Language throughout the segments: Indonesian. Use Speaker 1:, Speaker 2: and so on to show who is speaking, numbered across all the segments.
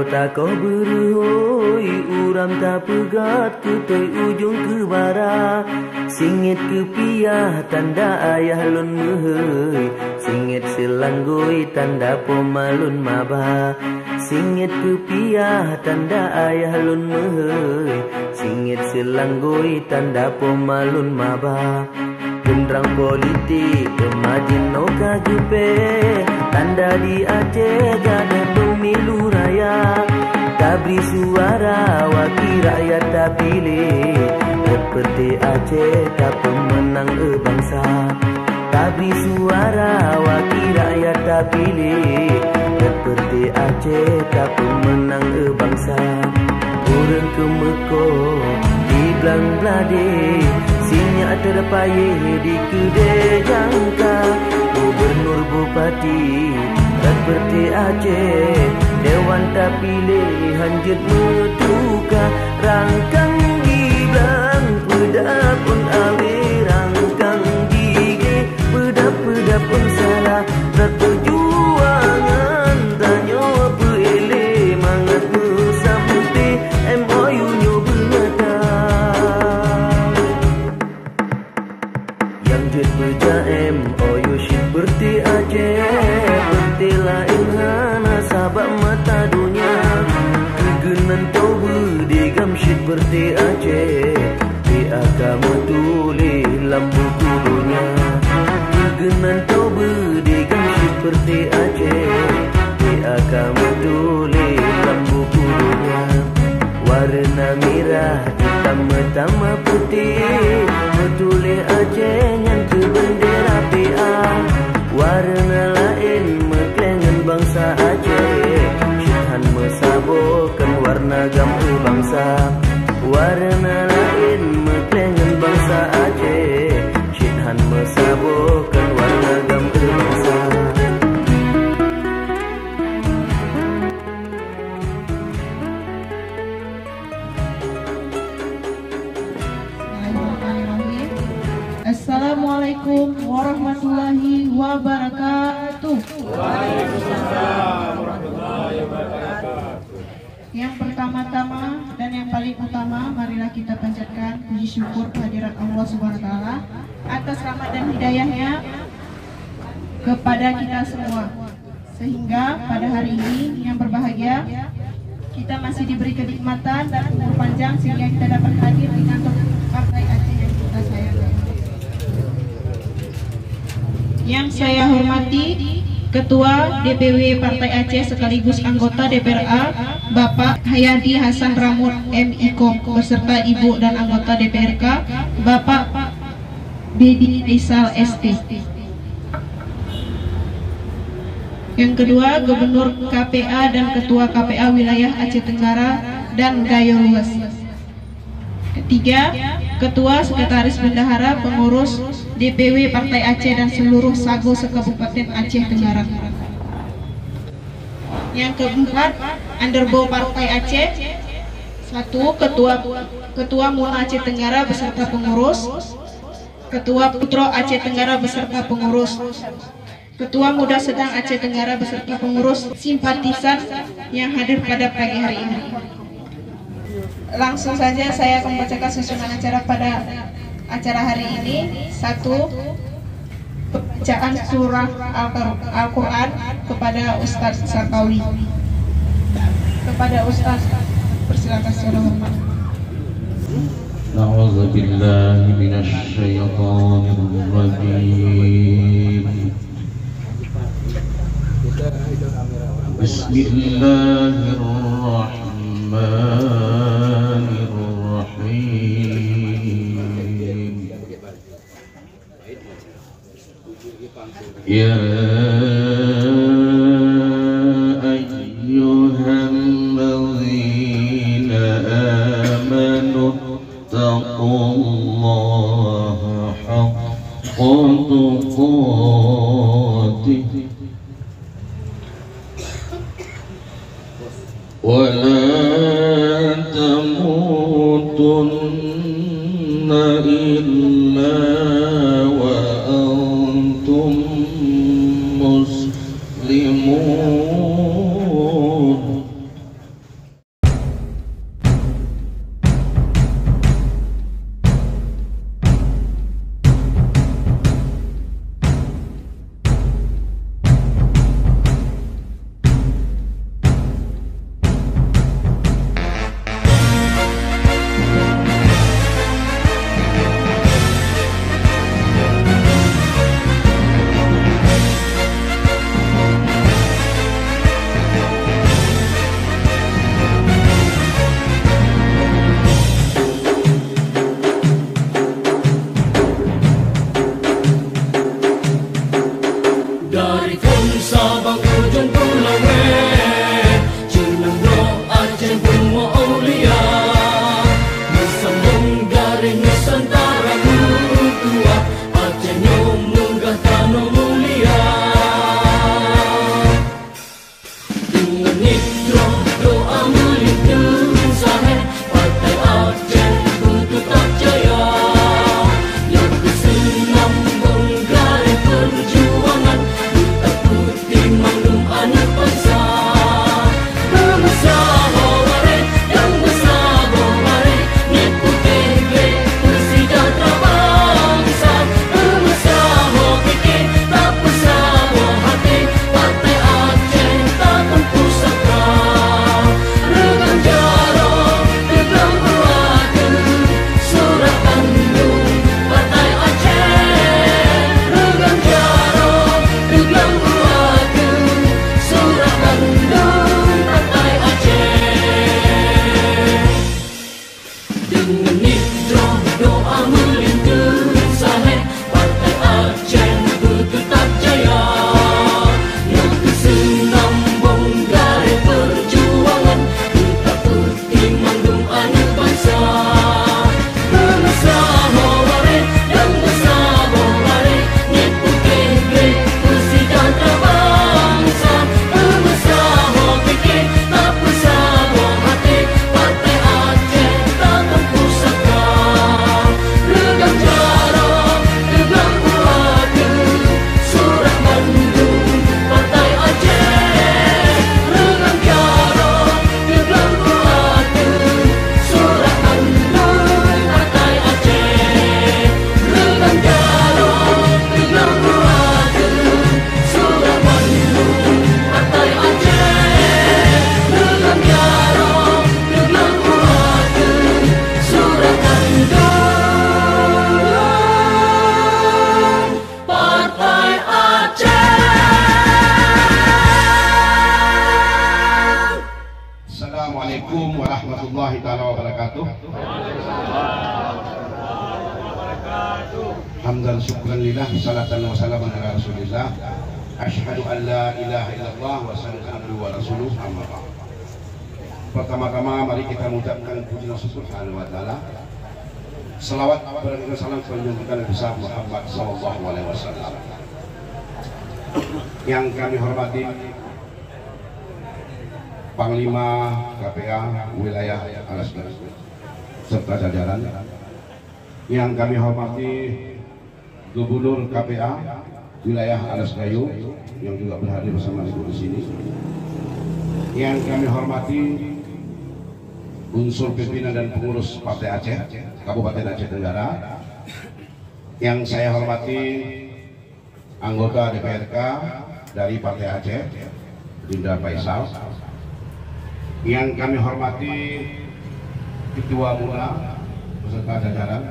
Speaker 1: takoh berhoi uram tak pegat ke toi ujung ke bara. Singit ke piah tanda ayah lun mehoi, singit selanggoi tanda pomalun maba. Singit ke piah tanda ayah lun mehoi, singit selanggoi tanda pomalun maba. Gendrang politik kemajin no kajupe, tanda di Aceh gada pemilu raya. Tak beri suara wakil rakyat tak pilih, seperti Aceh tak pemenang bangsa. Tak beri suara wakil rakyat tak pilih, seperti Aceh tak pemenang bangsa. Orang ke Mekah di belang belade, sinyak terpayah di kedai jangka. Gubernur bupati seperti Aceh, dewan tak pilih hanjut metuka. Rangkang di belang pedap pun awe, rangkang gigi pedap-pedap pun salah. Perjuangan tanya pele mangat sampai MOU nyo bernyata. Yang jet beja MOU seperti Aceh, berarti lain hana sabak mata dunia. Kegenan tau berdigam seperti Aceh, di agama tulis dalam buku dunia. Kegenan tau berdigam seperti Aceh, di agama tulis dalam buku dunia. Warna merah hitam putih, betulis Aceh nyantu bendera PA. Warna lain meklengan bangsa Aceh, Syedhan mesabokan warna gampu bangsa. Warna lain meklengan bangsa Aceh, Syedhan mesabokan warna gampu bangsa.
Speaker 2: Assalamualaikum warahmatullahi wabarakatuh.
Speaker 3: Waalaikumsalam warahmatullahi wabarakatuh.
Speaker 2: Yang pertama-tama dan yang paling utama, marilah kita panjatkan puji syukur kehadirat Allah Subhanahu wa taala atas rahmat dan hidayahnya kepada kita semua, sehingga pada hari ini yang berbahagia kita masih diberi kenikmatan dan umur panjang sehingga kita dapat hadir di kantor Partai Aceh yang kita sayangi. Yang saya hormati Ketua DPW Partai Aceh sekaligus anggota DPRA Bapak Hayadi Hasan Ramut MIKOM beserta Ibu dan anggota DPRK Bapak Dedi Rizal ST. Yang kedua, Gubernur KPA dan Ketua KPA Wilayah Aceh Tenggara dan Gayo Luas. Ketiga, Ketua Sekretaris Bendahara Pengurus DPW Partai Aceh dan seluruh Sago se-Kabupaten Aceh Tenggara. Yang keempat, Underbo Partai Aceh. 1. Ketua Mula Aceh Tenggara beserta pengurus. Ketua Putro Aceh Tenggara beserta pengurus. Ketua Muda Sedang Aceh Tenggara beserta pengurus, simpatisan yang hadir pada pagi hari ini. Langsung saja saya akan membacakan susunan acara pada acara hari ini. 1. Bacaan surah Al-Quran kepada Ustaz Sarkawi. Kepada Ustaz, persilakan secara hormat.
Speaker 4: A'udzu billahi minasy syaithanir rajim. Bismillahirrahmanirrahim. Ya ayyuhalladzina amanu taqullaha haqqa tuqatih wa la tamutunna illa wa antum muslimun.
Speaker 5: warahmatullahi taala wabarakatuh. Hamdan syukran lillah, salatan wa salaman ala Rasulillah. Asyhadu an la ilaha illallah wa asyhadu anna wa rasuluh, amma ba'd. Pertama-tama mari kita mengucapkan puji Allah Subhanahu wa taala. Selawat dan salam kepada besar Muhammad sallallahu alaihi wasallam. Yang kami hormati Panglima KPA wilayah Alas serta jajaran. Yang kami hormati Gubernur KPA wilayah Alas Gayo yang juga berhadir bersama ibu di sini. Yang kami hormati unsur pimpinan dan pengurus Partai Aceh Kabupaten Aceh Tenggara. Yang saya hormati anggota DPRK dari Partai Aceh Dinda Faisal. Yang kami hormati Ketua Mula beserta jajaran.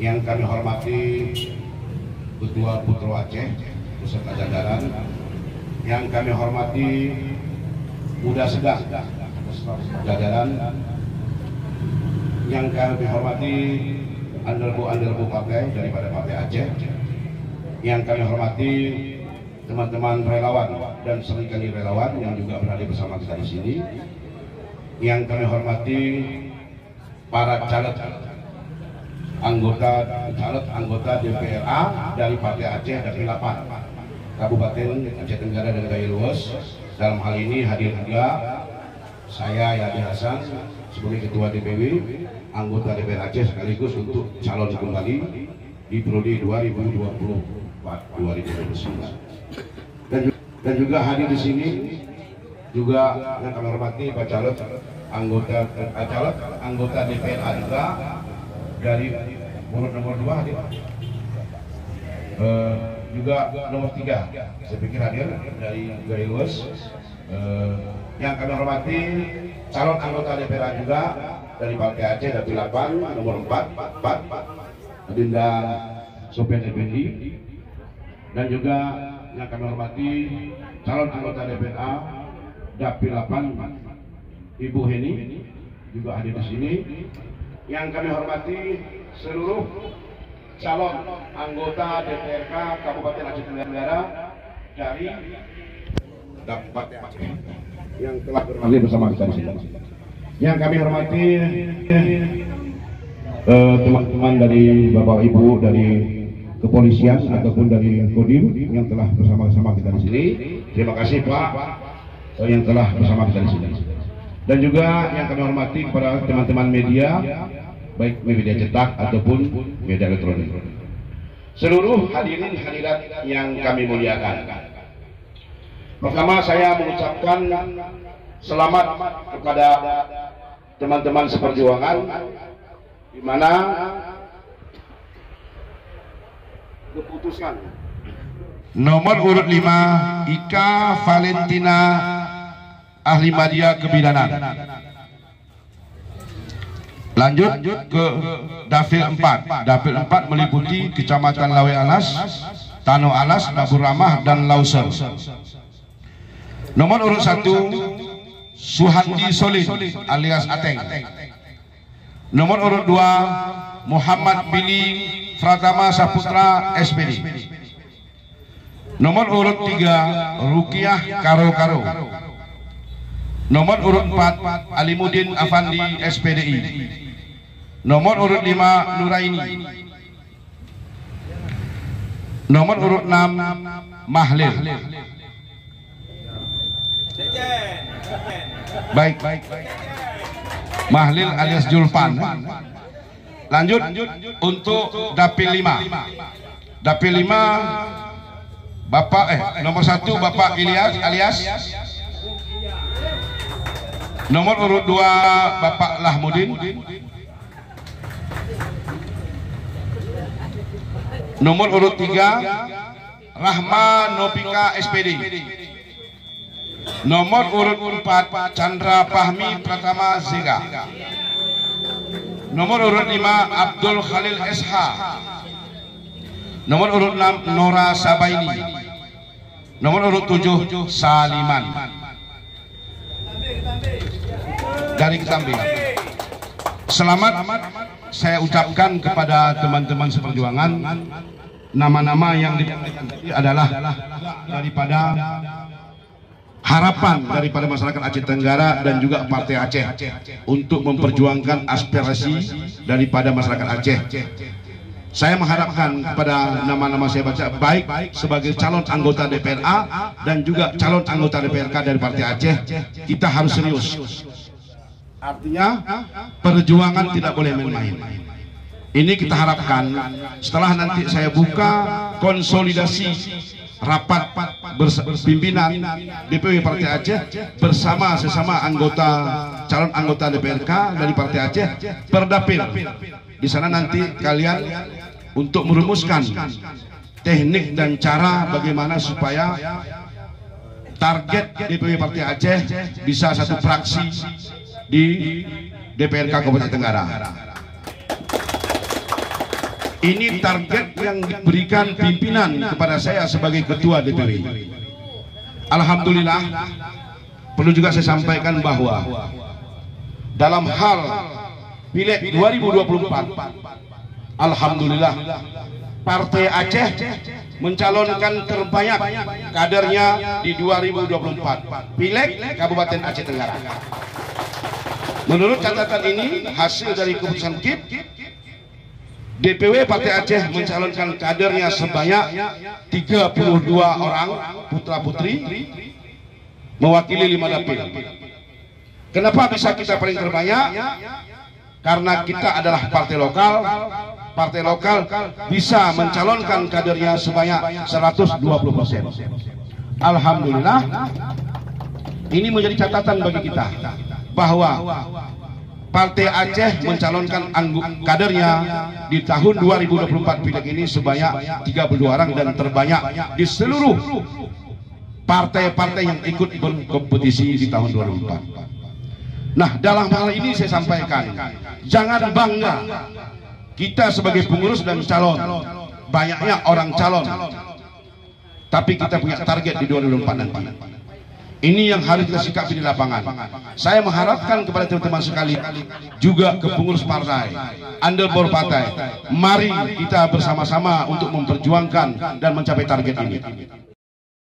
Speaker 5: Yang kami hormati Ketua Putro Aceh beserta jajaran. Yang kami hormati Muda Sedang jajaran. Yang kami hormati andelbu partai daripada Partai Aceh. Yang kami hormati teman-teman relawan dan serikali relawan yang juga berada bersama kita di sini. Yang kami hormati para caleg anggota DPRA dari Partai Aceh Dapil 8 Kabupaten Aceh Tenggara dan Gayo Luas. Dalam hal ini hadir juga saya Yadi Hasan sebagai Ketua DPW anggota DPR Aceh sekaligus untuk calon kembali di periode 2024-2029. Dan juga hadir di sini juga yang kami hormati Pak Caleg anggota DPRA juga dari urut nomor 2 hadir. Juga nomor 3 saya pikir hadir dari Gayo Luas. Yang kami hormati calon anggota DPRA juga dari Partai Aceh Dapil 8 nomor 4 Dinda Sofian Effendi. Dan juga yang kami hormati calon anggota DPRA Dapil 8 Ibu Heni juga hadir di sini. Yang kami hormati seluruh calon anggota DPRK Kabupaten Aceh Tenggara dari Partai Aceh yang telah berhadir bersama kita di sini. Yang kami hormati teman-teman dari Bapak Ibu dari kepolisian ataupun dari Kodim yang telah bersama-sama kita di sini. Terima kasih Pak yang telah bersama kita di sini. Dan juga yang kami hormati kepada teman-teman media, baik media cetak ataupun media elektronik. Seluruh hadirin hadirat yang kami muliakan. Pertama saya mengucapkan selamat kepada teman-teman seperjuangan di mana keputusan
Speaker 6: nomor urut 5 Ika Valentina Ahli Media Kebidanan. Lanjut ke Dapil 4. Dapil 4 meliputi Kecamatan Lawe Alas, Tano Alas, Dapur Ramah dan Lauser. Nomor urut 1 Suhandi Solid alias Ateng. Nomor urut 2 Muhammad Billy Pratama Saputra SPD. Nomor urut 3 Rukiah Karo Karo. Nomor urut 4 Alimuddin Afandi SPDI. Nomor urut 5 Nuraini. Nomor urut 6 Mahlil. Baik. Mahlil alias Julpan. Lanjut untuk Dapil 5. Dapil 5 Bapak nomor 1 Bapak Ilyas alias. Nomor urut 2 Bapak Lahmudin. Nomor urut 3 Rahma Nopika SPD. Nomor urut 4 Chandra Fahmi Pratama Zega. Nomor urut 5 Abdul Khalil SH. Nomor urut 6 Nora Sabaini. Nomor urut 7 Saliman. Cari Ketambi. Selamat saya ucapkan kepada teman-teman seperjuangan. Nama-nama yang adalah daripada harapan daripada masyarakat Aceh Tenggara dan juga Partai Aceh untuk memperjuangkan aspirasi daripada masyarakat Aceh. Saya mengharapkan kepada nama-nama saya baca, baik sebagai calon anggota DPRA dan juga calon anggota DPRK dari Partai Aceh, kita harus serius. Artinya perjuangan tidak boleh main-main. Ini kita harapkan setelah nanti saya buka konsolidasi rapat pimpinan DPW Partai Aceh bersama sesama anggota calon anggota DPRK dari Partai Aceh berdapil. Di sana nanti kalian untuk merumuskan teknik dan cara bagaimana supaya target DPW Partai Aceh bisa satu fraksi di DPRK Kabupaten Tenggara. Ini target yang diberikan pimpinan kepada saya sebagai ketua DPW. Alhamdulillah, perlu juga saya sampaikan bahwa dalam hal Pileg 2024, alhamdulillah Partai Aceh mencalonkan terbanyak kadernya di 2024 Pileg Kabupaten Aceh Tenggara. Menurut catatan ini, hasil dari keputusan KIP, DPW Partai Aceh mencalonkan kadernya sebanyak 32 orang putra putri mewakili 5 dapil. Kenapa bisa kita paling terbanyak? Karena kita adalah partai lokal. Partai lokal bisa mencalonkan kadernya sebanyak 120%. Alhamdulillah, ini menjadi catatan bagi kita bahwa Partai Aceh mencalonkan kadernya di tahun 2024 Pileg ini sebanyak 32 orang dan terbanyak di seluruh partai-partai yang ikut berkompetisi di tahun 2024. Nah, dalam hal ini saya sampaikan, jangan bangga kita sebagai pengurus dan calon, banyaknya orang calon, tapi kita punya target di 2024 nanti. Ini yang harus kita sikapi di lapangan. Saya mengharapkan kepada teman-teman sekalian, juga ke pengurus partai, underboard partai, mari kita bersama-sama untuk memperjuangkan dan mencapai target ini.